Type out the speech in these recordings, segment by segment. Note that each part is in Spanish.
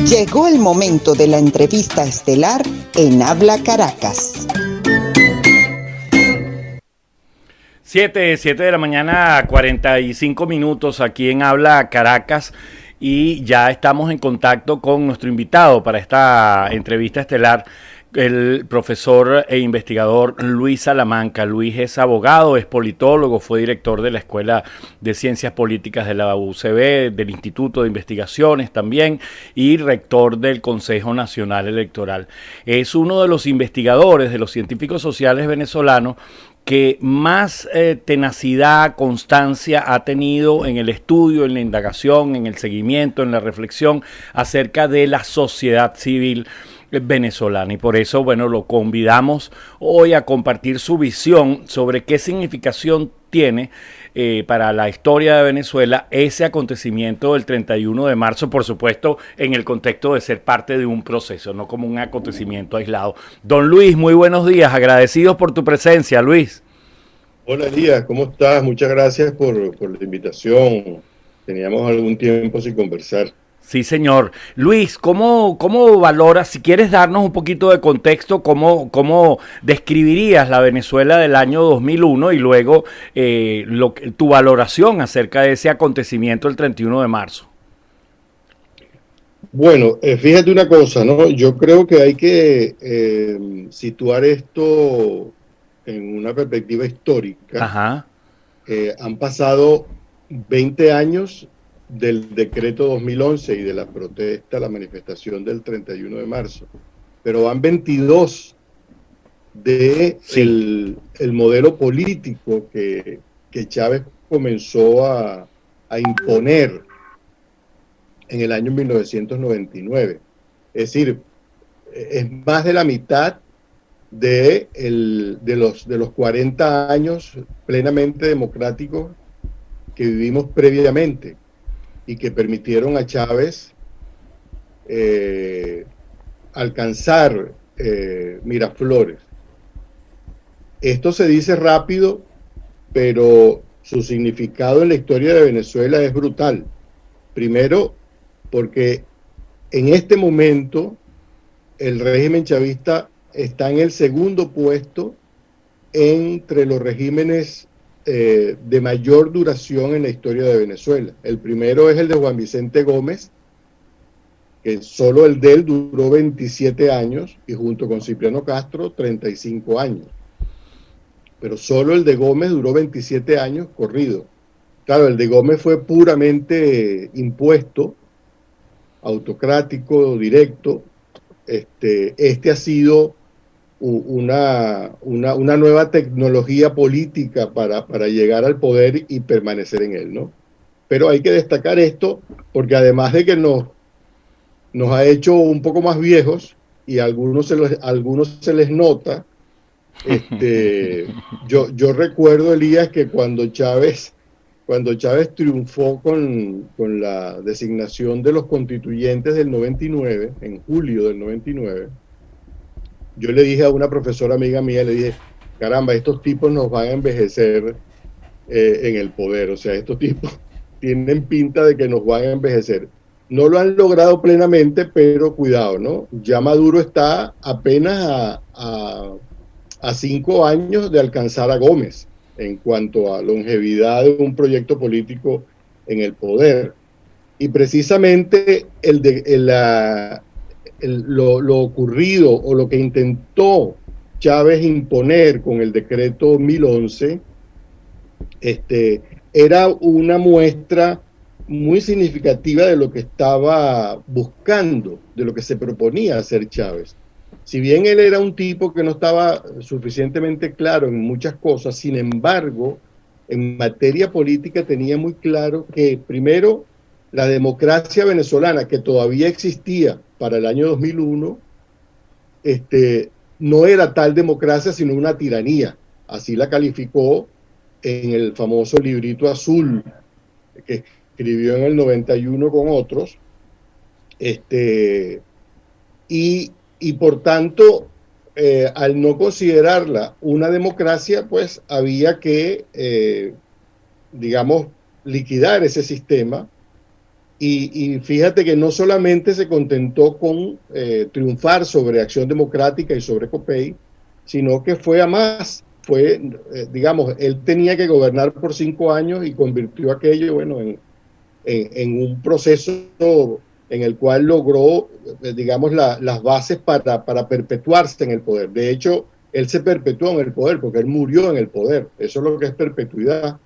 Llegó el momento de la entrevista estelar en Habla Caracas. 7 de la mañana, 45 minutos aquí en Habla Caracas, y ya estamos en contacto con nuestro invitado para esta entrevista estelar, el profesor e investigador Luis Salamanca. Luis es abogado, es politólogo, fue director de la Escuela de Ciencias Políticas de la UCB, del Instituto de Investigaciones también, y rector del Consejo Nacional Electoral. Es uno de los investigadores, de los científicos sociales venezolanos que más tenacidad, constancia ha tenido en el estudio, en la indagación, en el seguimiento, en la reflexión acerca de la sociedad civil venezolana. Y por eso, bueno, lo convidamos hoy a compartir su visión sobre qué significación tiene para la historia de Venezuela ese acontecimiento del 31 de marzo, por supuesto, en el contexto de ser parte de un proceso, no como un acontecimiento aislado. Don Luis, muy buenos días, agradecidos por tu presencia, Luis. Hola Elías, ¿cómo estás? Muchas gracias por la invitación. Teníamos algún tiempo sin conversar. Sí, señor. Luis, ¿cómo valoras, si quieres darnos un poquito de contexto, cómo describirías la Venezuela del año 2001 y luego tu valoración acerca de ese acontecimiento el 31 de marzo? Bueno, fíjate una cosa, ¿no? Yo creo que hay que situar esto en una perspectiva histórica. Ajá. Han pasado 20 años del decreto 2011 y de la protesta, la manifestación del 31 de marzo, pero van 22 de el modelo político que Chávez comenzó a imponer en el año 1999. Es decir, es más de la mitad de los 40 años plenamente democráticos que vivimos previamente y que permitieron a Chávez alcanzar Miraflores. Esto se dice rápido, pero su significado en la historia de Venezuela es brutal. Primero, porque en este momento el régimen chavista está en el segundo puesto entre los regímenes de mayor duración en la historia de Venezuela. El primero es el de Juan Vicente Gómez, que solo el de él duró 27 años, y junto con Cipriano Castro, 35 años. Pero solo el de Gómez duró 27 años corrido. Claro, el de Gómez fue puramente impuesto, autocrático, directo. Este ha sido una nueva tecnología política para llegar al poder y permanecer en él, ¿no? Pero hay que destacar esto porque además de que nos ha hecho un poco más viejos y a algunos se les nota, yo recuerdo, Elías, que cuando Chávez triunfó con la designación de los constituyentes del 99, en julio del 99, yo le dije a una profesora amiga mía, le dije, caramba, estos tipos nos van a envejecer en el poder. O sea, estos tipos tienen pinta de que nos van a envejecer. No lo han logrado plenamente, pero cuidado, ¿no? Ya Maduro está apenas a 5 años de alcanzar a Gómez en cuanto a longevidad de un proyecto político en el poder. Y precisamente lo ocurrido o lo que intentó Chávez imponer con el decreto 1011 era una muestra muy significativa de lo que estaba buscando, de lo que se proponía hacer Chávez. Si bien él era un tipo que no estaba suficientemente claro en muchas cosas, sin embargo, en materia política tenía muy claro que, primero, la democracia venezolana, que todavía existía para el año 2001, no era tal democracia, sino una tiranía. Así la calificó en el famoso librito azul que escribió en el 91 con otros. Y por tanto, al no considerarla una democracia, pues había que, digamos, liquidar ese sistema Y fíjate que no solamente se contentó con triunfar sobre Acción Democrática y sobre COPEI, sino que fue a más. Fue, digamos, él tenía que gobernar por 5 años y convirtió aquello, bueno, en un proceso en el cual logró, digamos, las bases para perpetuarse en el poder. De hecho, él se perpetuó en el poder porque él murió en el poder. Eso es lo que es perpetuidad.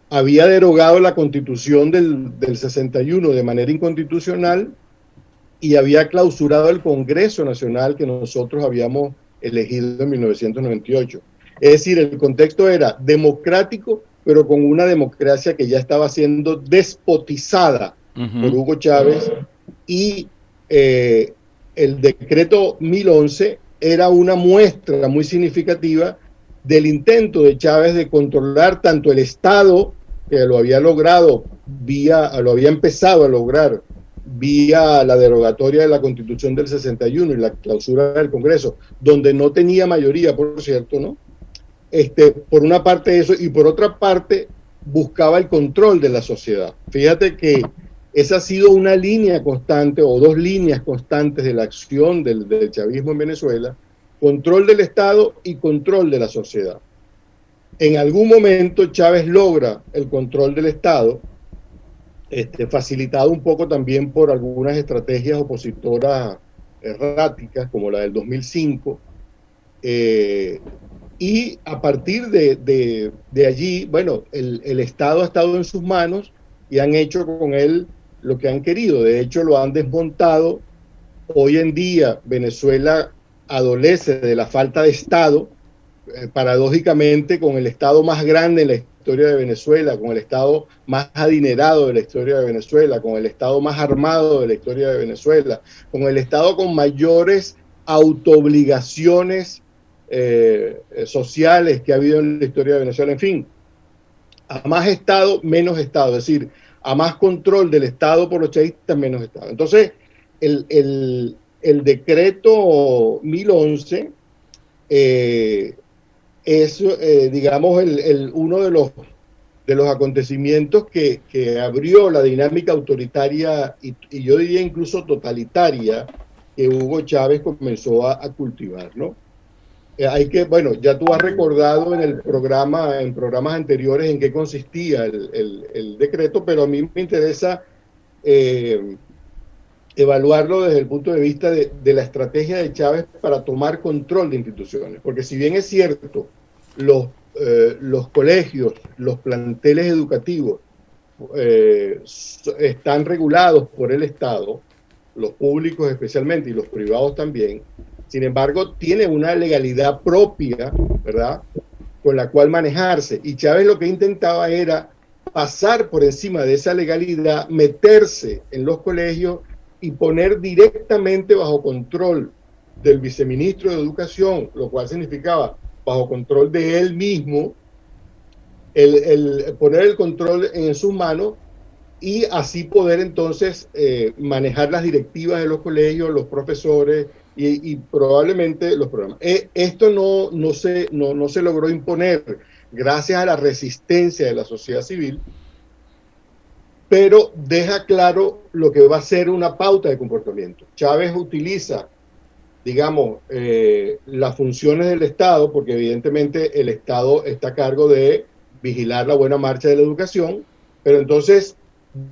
Había derogado la constitución del 61 de manera inconstitucional y había clausurado el Congreso Nacional que nosotros habíamos elegido en 1998. Es decir, el contexto era democrático, pero con una democracia que ya estaba siendo despotizada por Hugo Chávez, y el decreto 1011 era una muestra muy significativa del intento de Chávez de controlar tanto el Estado, que lo había logrado lo había empezado a lograr vía la derogatoria de la Constitución del 61 y la clausura del Congreso, donde no tenía mayoría, por cierto, ¿no? Por una parte eso, y por otra parte buscaba el control de la sociedad. Fíjate que esa ha sido una línea constante o dos líneas constantes de la acción del chavismo en Venezuela: control del Estado y control de la sociedad. En algún momento Chávez logra el control del Estado, facilitado un poco también por algunas estrategias opositoras erráticas, como la del 2005, y a partir de allí, bueno, el Estado ha estado en sus manos y han hecho con él lo que han querido. De hecho, lo han desmontado. Hoy en día Venezuela adolece de la falta de Estado, paradójicamente, con el Estado más grande en la historia de Venezuela, con el Estado más adinerado de la historia de Venezuela, con el Estado más armado de la historia de Venezuela, con el Estado con mayores autoobligaciones sociales que ha habido en la historia de Venezuela. En fin, a más Estado, menos Estado, es decir, a más control del Estado por los chavistas, menos Estado. Entonces, el decreto 1011 es, digamos, uno de los acontecimientos que abrió la dinámica autoritaria y yo diría incluso totalitaria que Hugo Chávez comenzó a cultivar, ¿no? Hay que, bueno, ya tú has recordado en programas anteriores en qué consistía el decreto, pero a mí me interesa evaluarlo desde el punto de vista de la estrategia de Chávez para tomar control de instituciones. Porque si bien es cierto, los colegios, los planteles educativos están regulados por el Estado, los públicos especialmente y los privados también, sin embargo, tiene una legalidad propia, ¿verdad?, con la cual manejarse. Y Chávez lo que intentaba era pasar por encima de esa legalidad, meterse en los colegios y poner directamente bajo control del viceministro de Educación, lo cual significaba bajo control de él mismo, poner el control en sus manos y así poder entonces manejar las directivas de los colegios, los profesores y probablemente los programas. Esto no se logró imponer gracias a la resistencia de la sociedad civil, pero deja claro lo que va a ser una pauta de comportamiento. Chávez utiliza, digamos, las funciones del Estado, porque evidentemente el Estado está a cargo de vigilar la buena marcha de la educación, pero entonces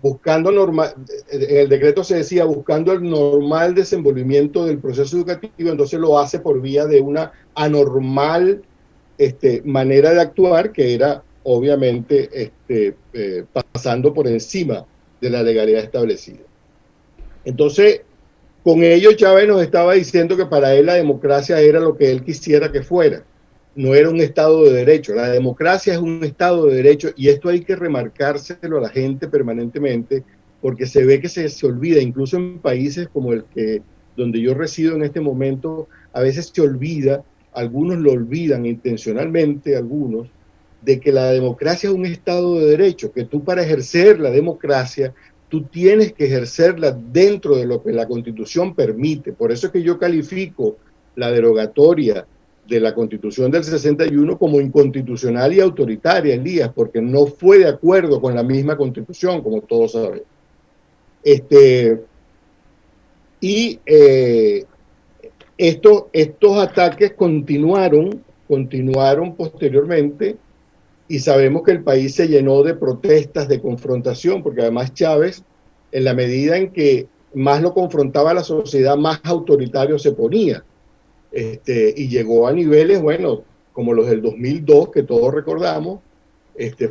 buscando en el decreto se decía buscando el normal desenvolvimiento del proceso educativo, entonces lo hace por vía de una anormal manera de actuar que era obviamente pasando por encima de la legalidad establecida. Entonces, con ello Chávez nos estaba diciendo que para él la democracia era lo que él quisiera que fuera, no era un Estado de Derecho. La democracia es un Estado de Derecho y esto hay que remarcárselo a la gente permanentemente porque se ve que se olvida, incluso en países como el que donde yo resido en este momento, a veces se olvida, algunos lo olvidan intencionalmente, algunos, de que la democracia es un Estado de Derecho, que tú para ejercer la democracia, tú tienes que ejercerla dentro de lo que la Constitución permite. Por eso es que yo califico la derogatoria de la Constitución del 61 como inconstitucional y autoritaria, Elías, porque no fue de acuerdo con la misma Constitución, como todos saben. Este, y estos ataques continuaron posteriormente, y sabemos que el país se llenó de protestas, de confrontación, porque además Chávez, en la medida en que más lo confrontaba a la sociedad, más autoritario se ponía. Y llegó a niveles, bueno, como los del 2002, que todos recordamos,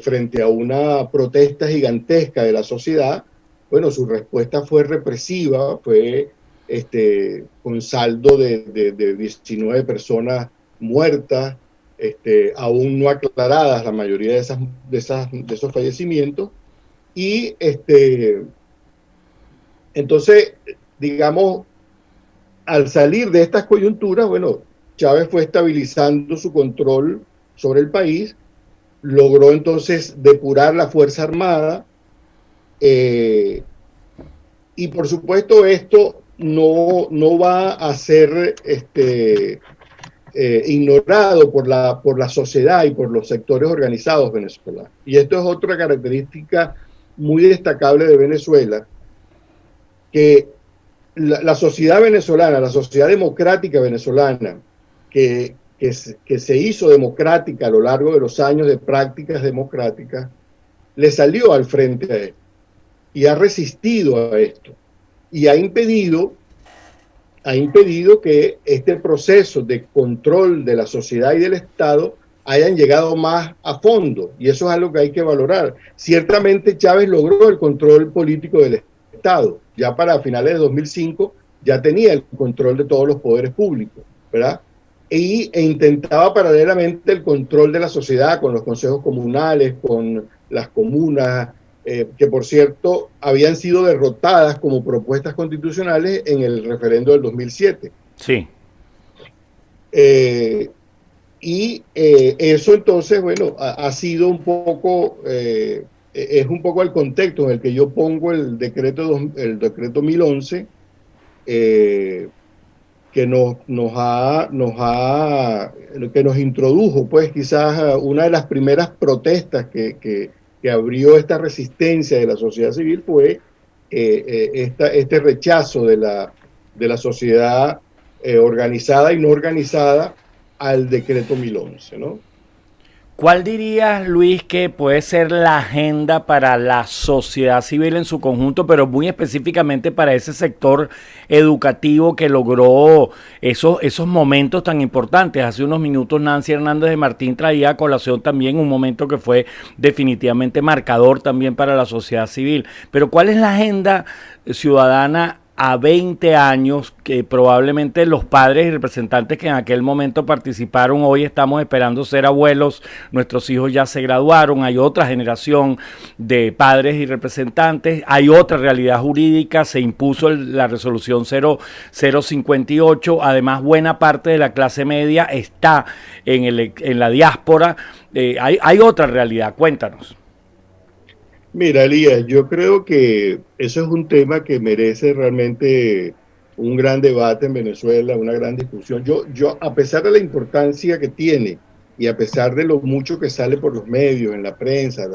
frente a una protesta gigantesca de la sociedad. Bueno, su respuesta fue represiva, fue con saldo de 19 personas muertas, aún no aclaradas la mayoría de esos fallecimientos. Y entonces, digamos, al salir de estas coyunturas, bueno, Chávez fue estabilizando su control sobre el país, logró entonces depurar la Fuerza Armada, y por supuesto esto no va a ser ignorado por la sociedad y por los sectores organizados venezolanos. Y esto es otra característica muy destacable de Venezuela, que la sociedad venezolana, la sociedad democrática venezolana, que se hizo democrática a lo largo de los años de prácticas democráticas, le salió al frente a esto y ha resistido a esto y ha impedido que este proceso de control de la sociedad y del Estado hayan llegado más a fondo, y eso es algo que hay que valorar. Ciertamente Chávez logró el control político del Estado, ya para finales de 2005 ya tenía el control de todos los poderes públicos, ¿verdad? E intentaba paralelamente el control de la sociedad con los consejos comunales, con las comunas, que por cierto habían sido derrotadas como propuestas constitucionales en el referendo del 2007. Sí. Eso entonces, bueno, ha sido un poco, es un poco el contexto en el que yo pongo el decreto 1011, que nos introdujo, pues quizás una de las primeras protestas que abrió esta resistencia de la sociedad civil fue este rechazo de la sociedad organizada y no organizada al decreto 1011, ¿no? ¿Cuál dirías, Luis, que puede ser la agenda para la sociedad civil en su conjunto, pero muy específicamente para ese sector educativo que logró esos momentos tan importantes? Hace unos minutos Nancy Hernández de Martín traía a colación también un momento que fue definitivamente marcador también para la sociedad civil. Pero ¿cuál es la agenda ciudadana a 20 años que probablemente los padres y representantes que en aquel momento participaron, hoy estamos esperando ser abuelos, nuestros hijos ya se graduaron, hay otra generación de padres y representantes, hay otra realidad jurídica, se impuso la resolución 0058, además buena parte de la clase media está en la diáspora, hay otra realidad, cuéntanos. Mira, Elías, yo creo que eso es un tema que merece realmente un gran debate en Venezuela, una gran discusión. Yo, a pesar de la importancia que tiene y a pesar de lo mucho que sale por los medios, en la prensa,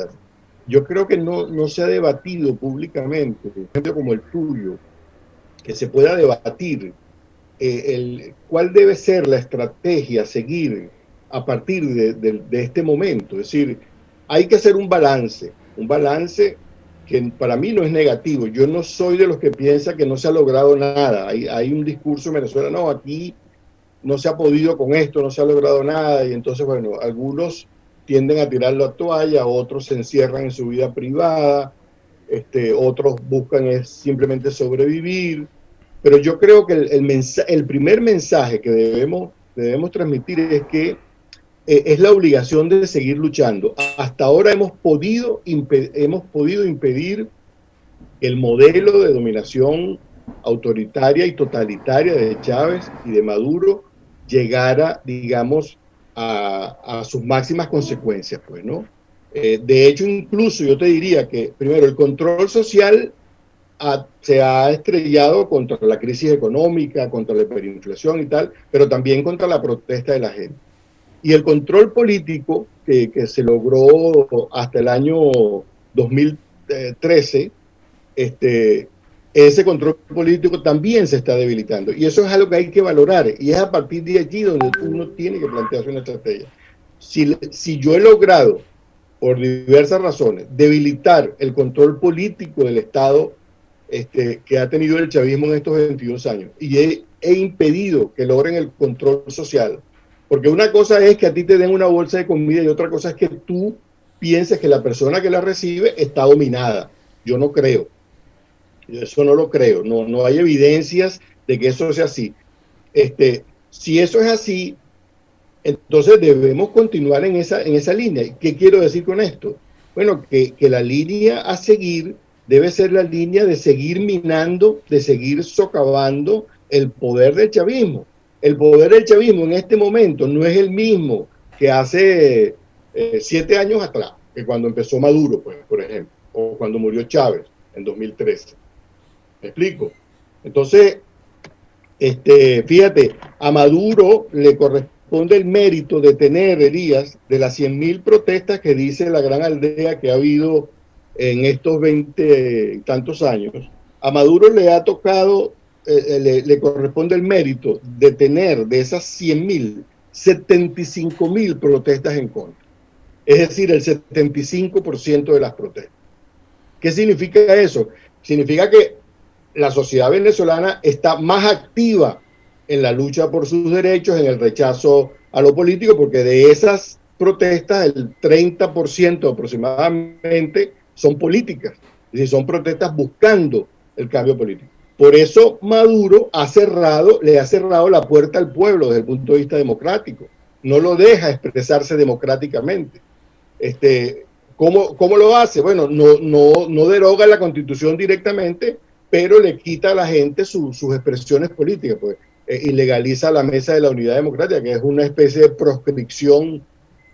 yo creo que no se ha debatido públicamente, gente como el tuyo, que se pueda debatir cuál debe ser la estrategia a seguir a partir de este momento. Es decir, hay que hacer un balance que para mí no es negativo. Yo no soy de los que piensa que no se ha logrado nada. Hay un discurso en Venezuela, no, aquí no se ha podido con esto, no se ha logrado nada, y entonces, bueno, algunos tienden a tirar la toalla, otros se encierran en su vida privada, otros buscan simplemente sobrevivir, pero yo creo que el primer mensaje que debemos transmitir es que es la obligación de seguir luchando. Hasta ahora hemos podido impedir el modelo de dominación autoritaria y totalitaria de Chávez y de Maduro llegara, digamos, a sus máximas consecuencias, pues, ¿no? De hecho, incluso yo te diría que, primero, el control social se ha estrellado contra la crisis económica, contra la hiperinflación y tal, pero también contra la protesta de la gente. Y el control político que se logró hasta el año 2013, ese control político también se está debilitando. Y eso es algo que hay que valorar. Y es a partir de allí donde uno tiene que plantearse una estrategia. Si yo he logrado, por diversas razones, debilitar el control político del Estado que ha tenido el chavismo en estos 22 años, y he impedido que logren el control social, porque una cosa es que a ti te den una bolsa de comida y otra cosa es que tú pienses que la persona que la recibe está dominada. Yo no creo. Eso no lo creo. No hay evidencias de que eso sea así. Si eso es así, entonces debemos continuar en esa línea. ¿Qué quiero decir con esto? Bueno, que la línea a seguir debe ser la línea de seguir minando, de seguir socavando el poder del chavismo. El poder del chavismo en este momento no es el mismo que hace 7 años atrás, que cuando empezó Maduro, pues, por ejemplo, o cuando murió Chávez en 2013. ¿Me explico? Entonces, fíjate, a Maduro le corresponde el mérito de tener, Elías, de las 100.000 protestas que dice la gran aldea que ha habido en estos 20 y tantos años. A Maduro le ha tocado, le corresponde el mérito de tener de esas 100.000, 75.000 protestas en contra. Es decir, el 75% de las protestas. ¿Qué significa eso? Significa que la sociedad venezolana está más activa en la lucha por sus derechos, en el rechazo a lo político, porque de esas protestas el 30% aproximadamente son políticas, es decir, son protestas buscando el cambio político. Por eso Maduro le ha cerrado la puerta al pueblo desde el punto de vista democrático, no lo deja expresarse democráticamente. ¿Cómo lo hace? Bueno, no deroga la Constitución directamente, pero le quita a la gente sus expresiones políticas, pues, ilegaliza la Mesa de la Unidad Democrática, que es una especie de proscripción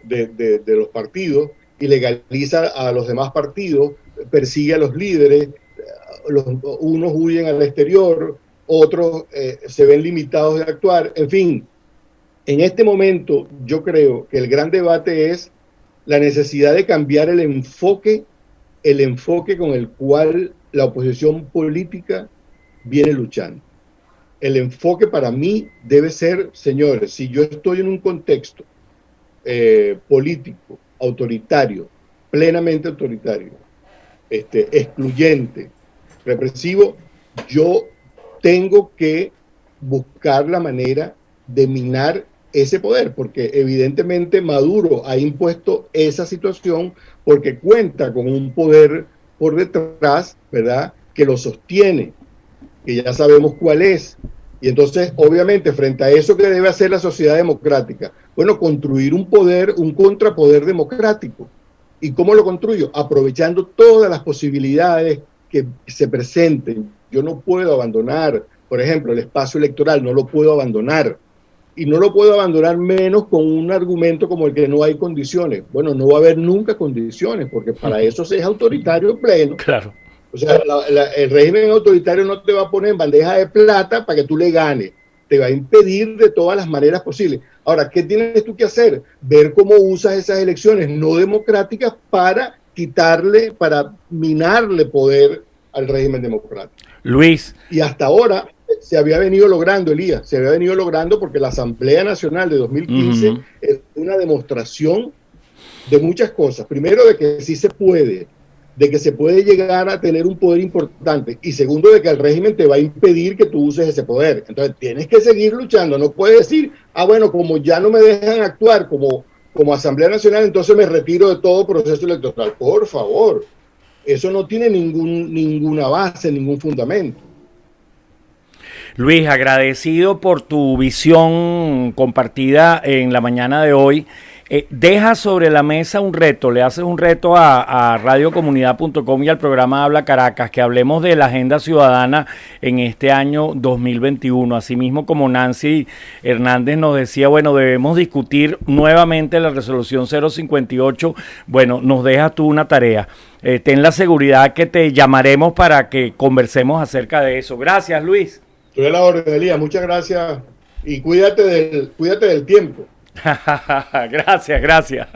de los partidos, ilegaliza a los demás partidos, persigue a los líderes, unos huyen al exterior, otros se ven limitados de actuar, en fin. En este momento yo creo que el gran debate es la necesidad de cambiar el enfoque con el cual la oposición política viene luchando. El enfoque para mí debe ser, señores, si yo estoy en un contexto político, autoritario, plenamente autoritario, excluyente, represivo, yo tengo que buscar la manera de minar ese poder, porque evidentemente Maduro ha impuesto esa situación porque cuenta con un poder por detrás, ¿verdad?, que lo sostiene, que ya sabemos cuál es. Y entonces, obviamente, frente a eso, ¿qué debe hacer la sociedad democrática? Bueno, construir un poder, un contrapoder democrático. ¿Y cómo lo construyo? Aprovechando todas las posibilidades que se presenten. Yo no puedo abandonar, por ejemplo, el espacio electoral, no lo puedo abandonar. Y no lo puedo abandonar menos con un argumento como el que no hay condiciones. Bueno, no va a haber nunca condiciones, porque para eso se es autoritario pleno. Claro. O sea, el régimen autoritario no te va a poner en bandeja de plata para que tú le ganes. Te va a impedir de todas las maneras posibles. Ahora, ¿qué tienes tú que hacer? Ver cómo usas esas elecciones no democráticas para para minarle poder al régimen democrático. Luis. Y hasta ahora se había venido logrando, Elías, se había venido logrando porque la Asamblea Nacional de 2015 es una demostración de muchas cosas. Primero, de que sí se puede, de que se puede llegar a tener un poder importante, y segundo, de que el régimen te va a impedir que tú uses ese poder. Entonces tienes que seguir luchando, no puedes decir, bueno, como ya no me dejan actuar como Asamblea Nacional, entonces me retiro de todo proceso electoral. Por favor, eso no tiene ninguna base, ningún fundamento. Luis, agradecido por tu visión compartida en la mañana de hoy. Deja sobre la mesa un reto, le haces un reto a radiocomunidad.com y al programa Habla Caracas, que hablemos de la agenda ciudadana en este año 2021. Asimismo, como Nancy Hernández nos decía, bueno, debemos discutir nuevamente la resolución 058. Bueno, nos dejas tú una tarea. Ten la seguridad que te llamaremos para que conversemos acerca de eso. Gracias, Luis. Estoy a la orden, Elías. Muchas gracias y cuídate del tiempo. Gracias, gracias.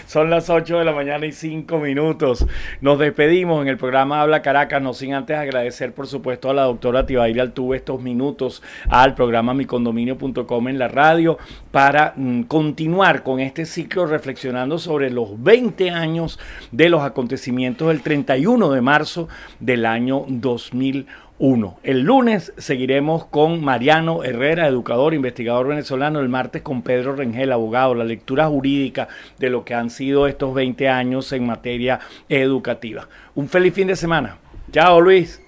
Son las 8 de la mañana y 5 minutos. Nos despedimos en el programa Habla Caracas, no sin antes agradecer, por supuesto, a la doctora Tibaire Altuve estos minutos al programa micondominio.com en la radio para continuar con este ciclo reflexionando sobre los 20 años de los acontecimientos del 31 de marzo del año 2001. El lunes seguiremos con Mariano Herrera, educador, investigador venezolano. El martes con Pedro Rengel, abogado, la lectura jurídica de lo que han sido estos 20 años en materia educativa. Un feliz fin de semana. Chao, Luis.